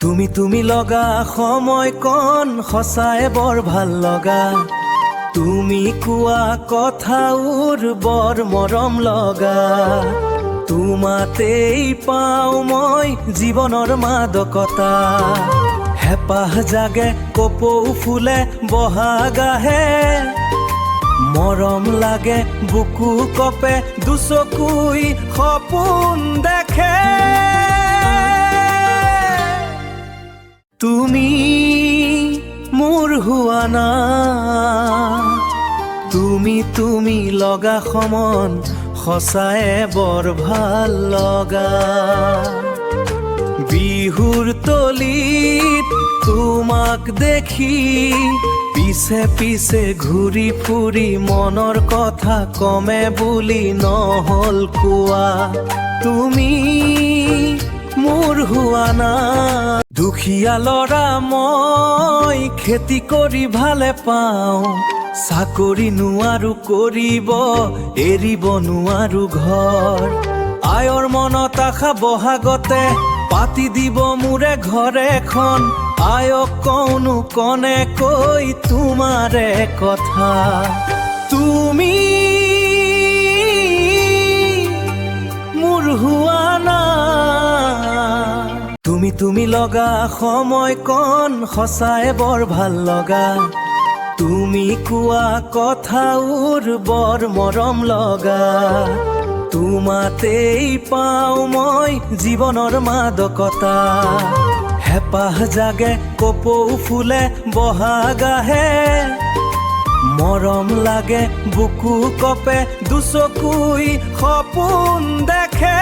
তুমি লগা সময়কণ সঁচাই বৰ ভাল লগা। তুমি কোৱা কথাবোৰ বৰ মৰম লগা। তোমাতেই পাওঁ মই জীৱনৰ মাদকতা। হেঁপাহ জাগে কপৌ ফুলে বহাগ আহে। মৰম লাগে বুকু কপে দুচকুই সপোন দেখে। তুমি মোৰ হুৱানা। তুমি লগা সমন সঁচাই বৰ ভাল লগা। বিহুৰ তলিত তোমাক দেখি পিছে পিছে ঘূৰি ফুৰি মনৰ কথা কমে বুলি নহ'ল কোৱা। তুমি মোৰ হুৱানা। দুখীয়া ল'ৰা মই খেতি কৰি ভালে পাওঁ। চাকৰি নোৱাৰো কৰিব এৰিব নোৱাৰো ঘৰ। আয়ৰ মনত আশা বহাগতে পাতি দিব মোৰে ঘৰ এখন। আয়ক কওনো কনে কৈ তোমাৰে কথা। তুমি মোৰ হুৱানা। তুমি লগা সময়কণ সঁচাই বৰ ভাল লগা। তুমি কোৱা কথাবোৰ বৰ মৰম লগা। তোমাতেই পাওঁ মই জীৱনৰ মাদকতা। হেঁপাহ জাগে কপৌ ফুলে বহাগ আহে। মৰম লাগে বুকু কপে দুচকুই সপোন দেখে।